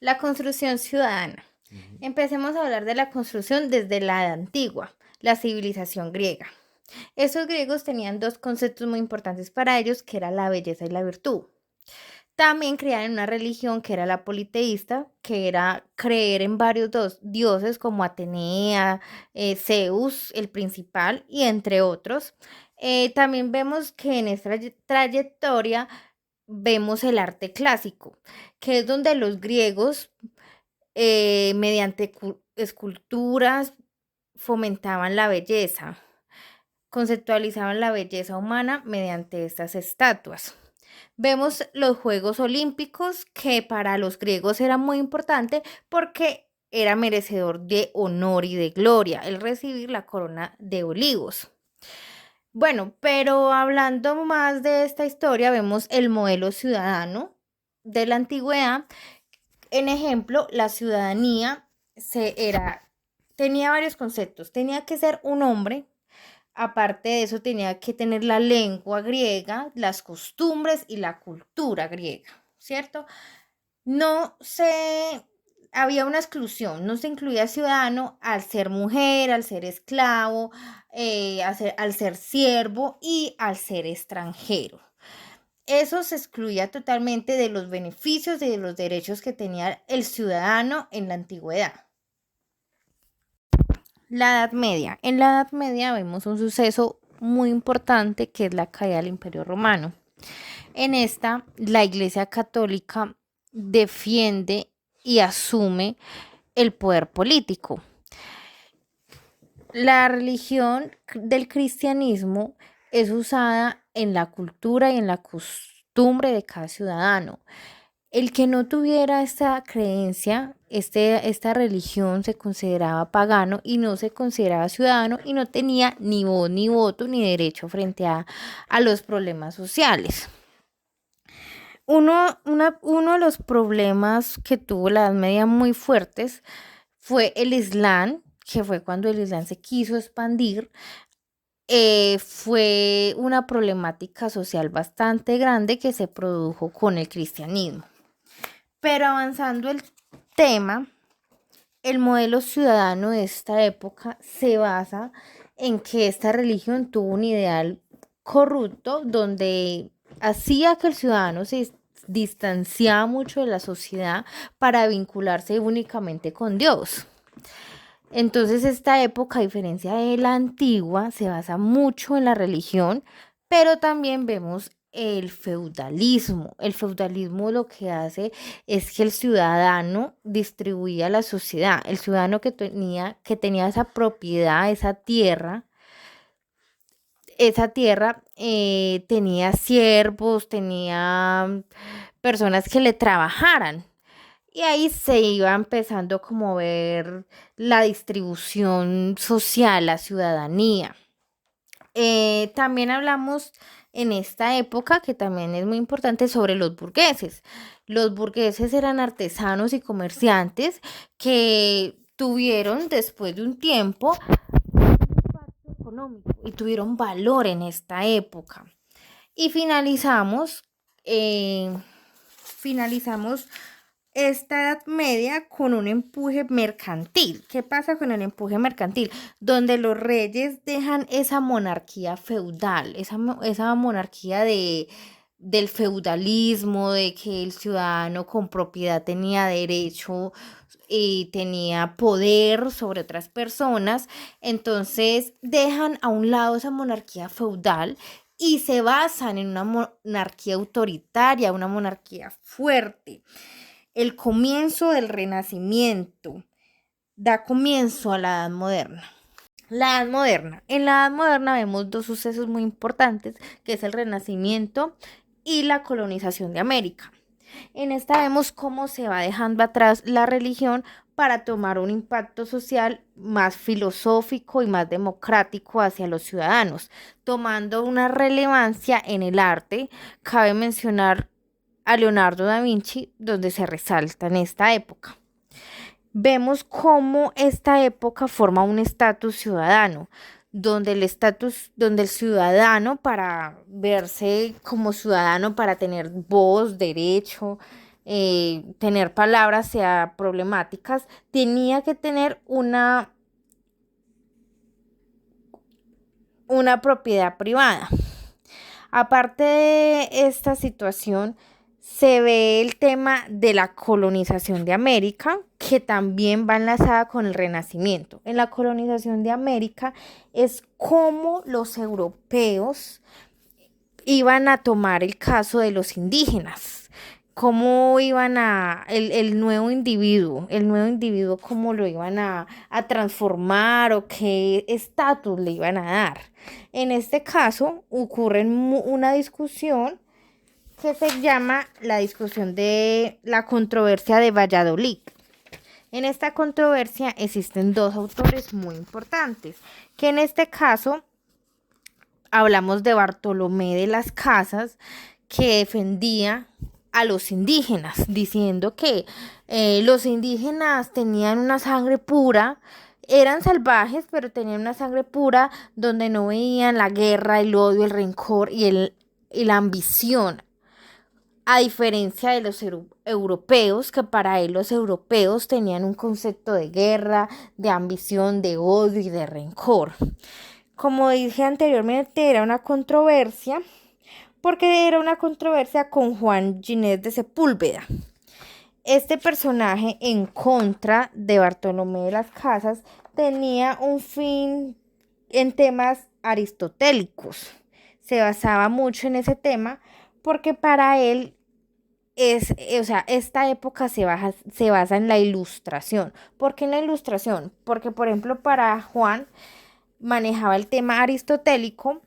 La construcción ciudadana. Ujú. Empecemos a hablar de la construcción desde la Edad Antigua, la civilización griega. Esos griegos tenían dos conceptos muy importantes para ellos, que era la belleza y la virtud. También crearon una religión que era la politeísta, que era creer en varios dioses como Atenea, Zeus, el principal, y entre otros. También vemos que en esta trayectoria vemos el arte clásico, que es donde los griegos, mediante esculturas, fomentaban la belleza, conceptualizaban la belleza humana mediante estas estatuas. Vemos los Juegos Olímpicos, que para los griegos era muy importante porque era merecedor de honor y de gloria el recibir la corona de olivos. Bueno, pero hablando más de esta historia, vemos el modelo ciudadano de la antigüedad. En ejemplo, la ciudadanía tenía varios conceptos. Tenía que ser un hombre. Aparte de eso, tenía que tener la lengua griega, las costumbres y la cultura griega, ¿cierto? No se Había una exclusión, no se incluía ciudadano al ser mujer, al ser esclavo, al ser siervo y al ser extranjero. Eso se excluía totalmente de los beneficios y de los derechos que tenía el ciudadano en la antigüedad. La Edad Media. En la Edad Media vemos un suceso muy importante que es la caída del Imperio Romano. En esta, la Iglesia Católica defiende y asume el poder político. La religión del cristianismo es usada en la cultura y en la costumbre de cada ciudadano. El que no tuviera esta creencia, esta religión, se consideraba pagano y no se consideraba ciudadano y no tenía ni voz, ni voto, ni derecho frente a los problemas sociales. Uno de los problemas que tuvo la Edad Media muy fuertes fue el Islam, que fue cuando el Islam se quiso expandir. Fue una problemática social bastante grande que se produjo con el cristianismo. Pero avanzando el tema, el modelo ciudadano de esta época se basa en que esta religión tuvo un ideal corrupto donde hacía que el ciudadano se distanciaba mucho de la sociedad para vincularse únicamente con Dios. Entonces esta época, a diferencia de la antigua, se basa mucho en la religión, pero también vemos el feudalismo. El feudalismo lo que hace es que el ciudadano distribuía la sociedad. El ciudadano que tenía esa propiedad, esa tierra, tenía siervos, tenía personas que le trabajaran. Y ahí se iba empezando como a ver la distribución social, la ciudadanía. También hablamos en esta época, que también es muy importante, sobre los burgueses. Los burgueses eran artesanos y comerciantes que tuvieron después de un tiempo un impacto económico y tuvieron valor en esta época. Y finalizamos esta Edad Media con un empuje mercantil. ¿Qué pasa con el empuje mercantil? Donde los reyes dejan esa monarquía feudal, esa monarquía del feudalismo, de que el ciudadano con propiedad tenía derecho y tenía poder sobre otras personas. Entonces dejan a un lado esa monarquía feudal y se basan en una monarquía autoritaria, una monarquía fuerte. El comienzo del Renacimiento da comienzo a la Edad Moderna. La Edad Moderna. En la Edad Moderna vemos dos sucesos muy importantes, que es el Renacimiento y la colonización de América. En esta vemos cómo se va dejando atrás la religión para tomar un impacto social más filosófico y más democrático hacia los ciudadanos, tomando una relevancia en el arte. Cabe mencionar a Leonardo da Vinci, donde se resalta en esta época. Vemos cómo esta época forma un estatus ciudadano, donde el ciudadano, para verse como ciudadano, para tener voz, derecho, tener palabras sea problemáticas, tenía que tener una propiedad privada. Aparte de esta situación, se ve el tema de la colonización de América, que también va enlazada con el Renacimiento. En la colonización de América es como los europeos iban a tomar el caso de los indígenas, cómo iban el nuevo individuo, cómo lo iban a transformar o qué estatus le iban a dar. En este caso ocurre una discusión que se llama la discusión de la controversia de Valladolid. En esta controversia existen dos autores muy importantes, que en este caso hablamos de Bartolomé de las Casas, que defendía a los indígenas, diciendo que los indígenas tenían una sangre pura, eran salvajes, pero tenían una sangre pura donde no veían la guerra, el odio, el rencor y la ambición. A diferencia de los europeos, que para él los europeos tenían un concepto de guerra, de ambición, de odio y de rencor. Como dije anteriormente, era una controversia, porque era una controversia con Juan Ginés de Sepúlveda. Este personaje, en contra de Bartolomé de las Casas, tenía un fin en temas aristotélicos. Se basaba mucho en ese tema porque para él esta época se basa en la ilustración. ¿Por qué en la ilustración? Porque, por ejemplo, para Juan manejaba el tema aristotélico,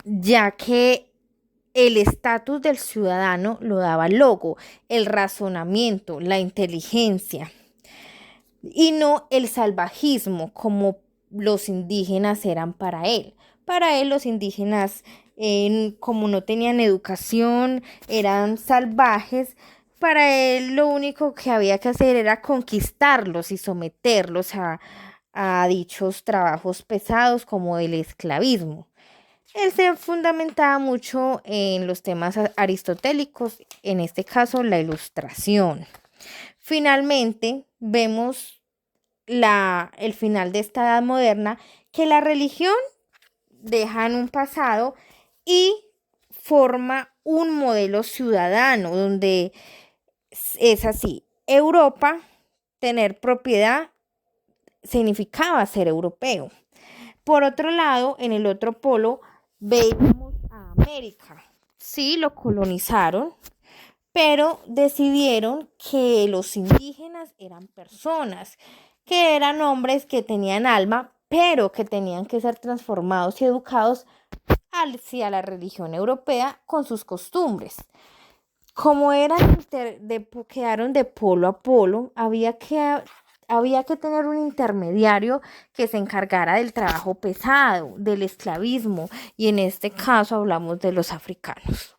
ya que el estatus del ciudadano lo daba el logo, el razonamiento, la inteligencia, y no el salvajismo como los indígenas eran para él. Para él los indígenas, como no tenían educación, eran salvajes. Para él lo único que había que hacer era conquistarlos y someterlos a dichos trabajos pesados como el esclavismo. Él se fundamentaba mucho en los temas aristotélicos, en este caso la ilustración. Finalmente, vemos el final de esta edad moderna, que la religión deja en un pasado y forma un modelo ciudadano donde es así. Europa, tener propiedad, significaba ser europeo. Por otro lado, en el otro polo, veíamos a América. Sí, lo colonizaron, pero decidieron que los indígenas eran personas, que eran hombres que tenían alma, pero que tenían que ser transformados y educados hacia la religión europea con sus costumbres. Como quedaron de polo a polo, había que tener un intermediario que se encargara del trabajo pesado, del esclavismo, y en este caso hablamos de los africanos.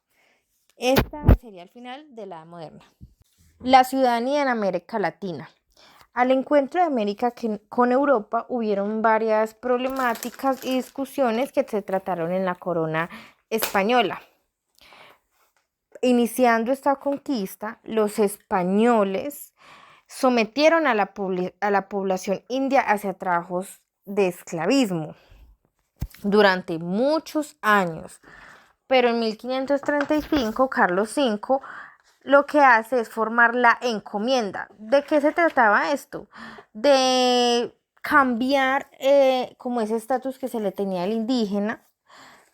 Esta sería el final de la edad moderna. La ciudadanía en América Latina. Al encuentro de América con Europa hubieron varias problemáticas y discusiones que se trataron en la corona española. Iniciando esta conquista, los españoles sometieron a la población india hacia trabajos de esclavismo durante muchos años. Pero en 1535, Carlos V lo que hace es formar la encomienda. ¿De qué se trataba esto? De cambiar como ese estatus que se le tenía al indígena.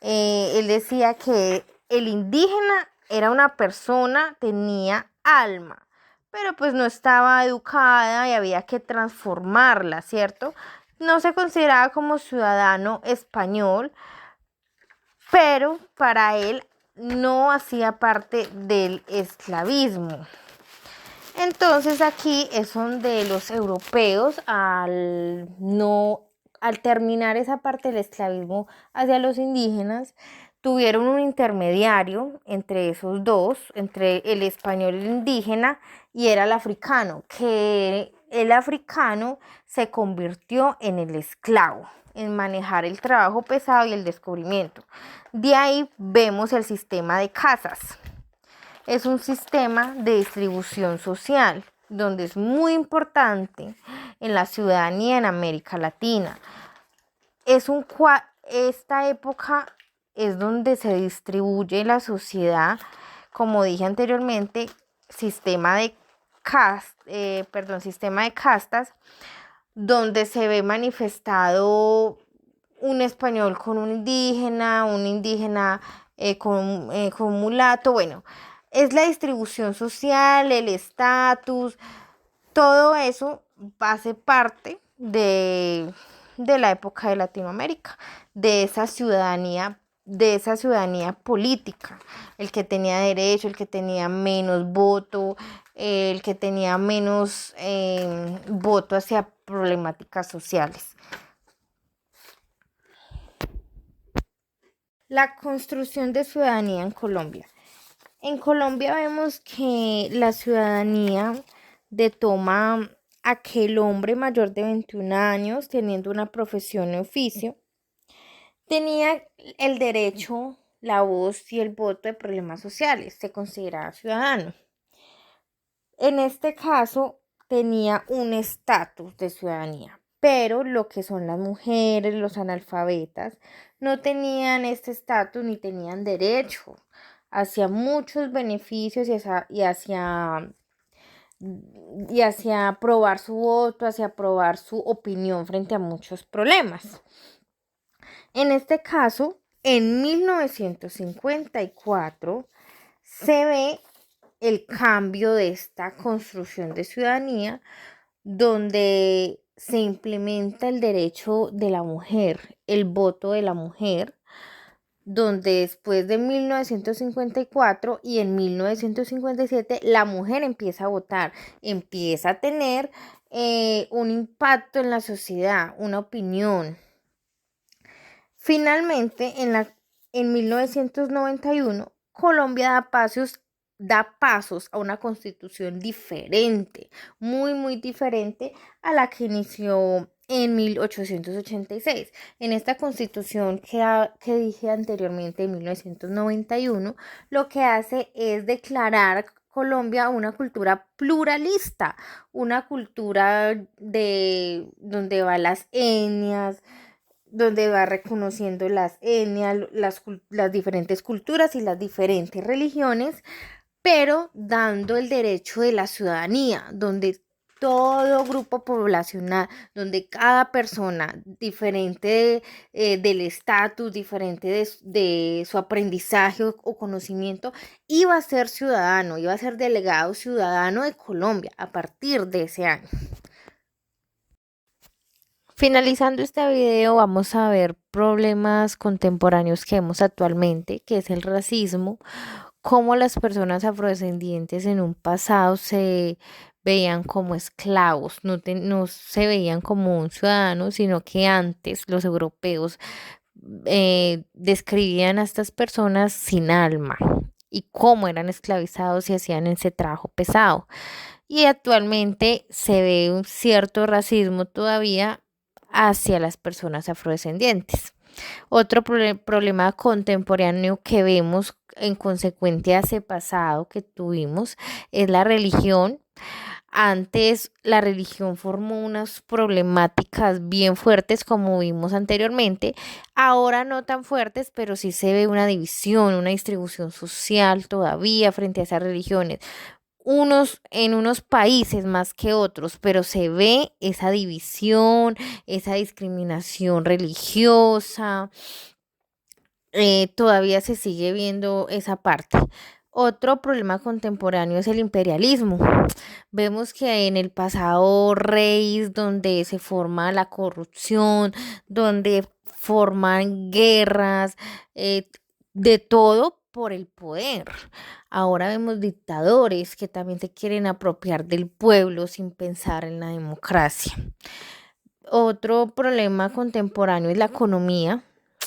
Él decía que el indígena era una persona, tenía alma, pero pues no estaba educada y había que transformarla, ¿cierto? No se consideraba como ciudadano español, pero para él no hacía parte del esclavismo. Entonces aquí es donde los europeos, al terminar esa parte del esclavismo hacia los indígenas, tuvieron un intermediario entre esos dos, entre el español y el indígena, y era el africano, que el africano se convirtió en el esclavo, en manejar el trabajo pesado y el descubrimiento. De ahí vemos el sistema de casas. es un sistema de distribución social, donde es muy importante en la ciudadanía en América Latina. Esta época es donde se distribuye la sociedad, como dije anteriormente, sistema de castas, donde se ve manifestado un español con un indígena con un mulato. Bueno, es la distribución social, el estatus, todo eso hace parte de la época de Latinoamérica, de esa ciudadanía política, el que tenía derecho, el que tenía menos voto, el que tenía menos voto hacia problemáticas sociales. La construcción de ciudadanía en Colombia. En Colombia vemos que la ciudadanía toma aquel hombre mayor de 21 años teniendo una profesión o oficio, tenía el derecho, la voz y el voto de problemas sociales, se consideraba ciudadano. En este caso tenía un estatus de ciudadanía, pero lo que son las mujeres, los analfabetas, no tenían este estatus ni tenían derecho hacia muchos beneficios y hacia probar su voto, hacia probar su opinión frente a muchos problemas. En este caso, en 1954 se ve el cambio de esta construcción de ciudadanía, donde se implementa el derecho de la mujer, el voto de la mujer, donde después de 1954 y en 1957 la mujer empieza a votar, empieza a tener un impacto en la sociedad, una opinión. Finalmente, en 1991, Colombia da pasos a una constitución diferente, muy, muy diferente a la que inició en 1886. En esta constitución que dije anteriormente, en 1991, lo que hace es declarar Colombia una cultura pluralista, una cultura donde van las etnias, donde va reconociendo las etnias, las diferentes culturas y las diferentes religiones, pero dando el derecho de la ciudadanía, donde todo grupo poblacional, donde cada persona diferente del estatus, diferente de su aprendizaje o conocimiento, iba a ser ciudadano, iba a ser delegado ciudadano de Colombia a partir de ese año. Finalizando este video, vamos a ver problemas contemporáneos que vemos actualmente, que es el racismo, cómo las personas afrodescendientes en un pasado se veían como esclavos, no se veían como un ciudadano, sino que antes los europeos describían a estas personas sin alma y cómo eran esclavizados y hacían ese trabajo pesado. Y actualmente se ve un cierto racismo todavía hacia las personas afrodescendientes. Otro problema contemporáneo que vemos en consecuencia de ese pasado que tuvimos es la religión. Antes la religión formó unas problemáticas bien fuertes como vimos anteriormente, ahora no tan fuertes, pero sí se ve una división, una distribución social todavía frente a esas religiones. En unos países más que otros, pero se ve esa división, esa discriminación religiosa, todavía se sigue viendo esa parte. Otro problema contemporáneo es el imperialismo. Vemos que en el pasado reyes donde se forma la corrupción, donde forman guerras, de todo por el poder. Ahora vemos dictadores que también se quieren apropiar del pueblo sin pensar en la democracia. Otro problema contemporáneo es la economía.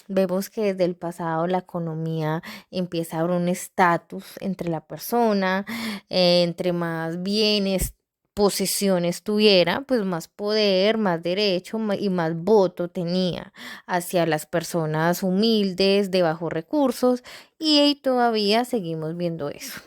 Vemos que desde el pasado la economía empieza a haber un estatus entre la persona, entre más bienes, posesiones tuviera, pues más poder, más derecho y más voto tenía hacia las personas humildes, de bajos recursos, y todavía seguimos viendo eso.